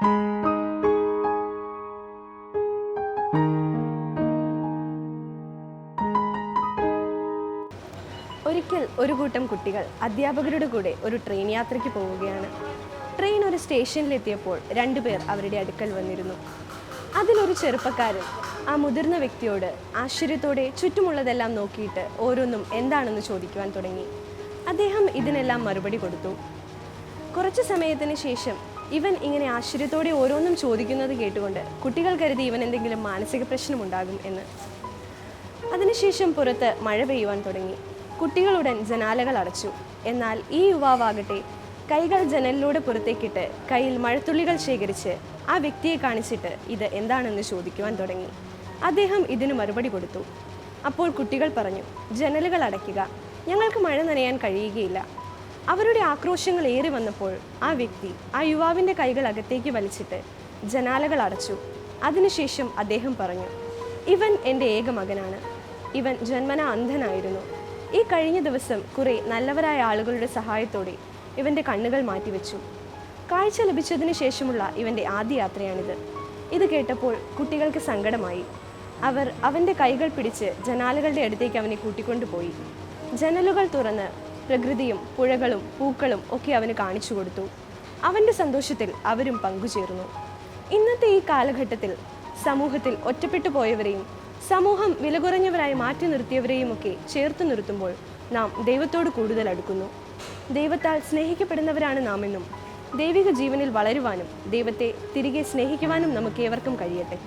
ഒരിക്കൽ ഒരു കൂട്ടം കുട്ടികൾ അധ്യാപകരുടെ കൂടെ ഒരു ട്രെയിൻ യാത്രയ്ക്ക് പോവുകയാണ്. ട്രെയിൻ ഒരു സ്റ്റേഷനിലെത്തിയപ്പോൾ രണ്ടുപേർ അവരുടെ അടുക്കൽ വന്നിരുന്നു. അതിലൊരു ചെറുപ്പക്കാരൻ ആ മുതിർന്ന വ്യക്തിയോട് ആശ്ചര്യത്തോടെ ചുറ്റുമുള്ളതെല്ലാം നോക്കിയിട്ട് ഓരോന്നും എന്താണെന്ന് ചോദിക്കുവാൻ തുടങ്ങി. അദ്ദേഹം ഇതിനെല്ലാം മറുപടി കൊടുത്തു. കുറച്ചു സമയത്തിന് ശേഷം ഇവൻ ഇങ്ങനെ ആശ്ചര്യത്തോടെ ഓരോന്നും ചോദിക്കുന്നത് കേട്ടുകൊണ്ട് കുട്ടികൾ കരുതി ഇവൻ എന്തെങ്കിലും മാനസിക പ്രശ്നമുണ്ടാകും എന്ന്. അതിനുശേഷം പുറത്ത് മഴ പെയ്യുവാൻ തുടങ്ങി. കുട്ടികളുടൻ ജനാലകൾ അടച്ചു. എന്നാൽ ഈ യുവാവാകട്ടെ കൈകൾ ജനലിലൂടെ പുറത്തേക്കിട്ട് കയ്യിൽ മഴത്തുള്ളികൾ ശേഖരിച്ച് ആ വ്യക്തിയെ കാണിച്ചിട്ട് ഇത് എന്താണെന്ന് ചോദിക്കുവാൻ തുടങ്ങി. അദ്ദേഹം ഇതിന് മറുപടി കൊടുത്തു. അപ്പോൾ കുട്ടികൾ പറഞ്ഞു, ജനലുകൾ അടയ്ക്കുക, ഞങ്ങൾക്ക് മഴ നനയാൻ കഴിയുകയില്ല. അവരുടെ ആക്രോശങ്ങൾ ഏറി വന്നപ്പോൾ ആ വ്യക്തി ആ യുവാവിൻ്റെ കൈകൾ അകത്തേക്ക് വലിച്ചിട്ട് ജനാലകൾ അടച്ചു. അതിനുശേഷം അദ്ദേഹം പറഞ്ഞു, ഇവൻ എൻ്റെ ഏക മകനാണ്. ഇവൻ ജന്മനാ അന്ധനായിരുന്നു. ഈ കഴിഞ്ഞ ദിവസം കുറെ നല്ലവരായ ആളുകളുടെ സഹായത്തോടെ ഇവൻ്റെ കണ്ണുകൾ മാറ്റിവെച്ചു. കാഴ്ച ലഭിച്ചതിന് ശേഷമുള്ള ഇവൻ്റെ ആദ്യ യാത്രയാണിത്. ഇത് കേട്ടപ്പോൾ കുട്ടികൾക്ക് സങ്കടമായി. അവർ അവൻ്റെ കൈകൾ പിടിച്ച് ജനാലകളുടെ അടുത്തേക്ക് അവനെ കൂട്ടിക്കൊണ്ടുപോയി. ജനലുകൾ തുറന്ന് പ്രകൃതിയും പുഴകളും പൂക്കളും ഒക്കെ അവന് കാണിച്ചു കൊടുത്തു. അവൻ്റെ സന്തോഷത്തിൽ അവരും പങ്കുചേർന്നു. ഇന്നത്തെ ഈ കാലഘട്ടത്തിൽ സമൂഹത്തിൽ ഒറ്റപ്പെട്ടു പോയവരെയും സമൂഹം വില കുറഞ്ഞവരായി മാറ്റി നിർത്തിയവരെയും ഒക്കെ ചേർത്ത് നിർത്തുമ്പോൾ നാം ദൈവത്തോട് കൂടുതൽ അടുക്കുന്നു. ദൈവത്താൽ സ്നേഹിക്കപ്പെടുന്നവരാണ് നാമെന്നും ദൈവിക ജീവനിൽ വളരുവാനും ദൈവത്തെ തിരികെ സ്നേഹിക്കുവാനും നമുക്ക് ഏവർക്കും കഴിയട്ടെ.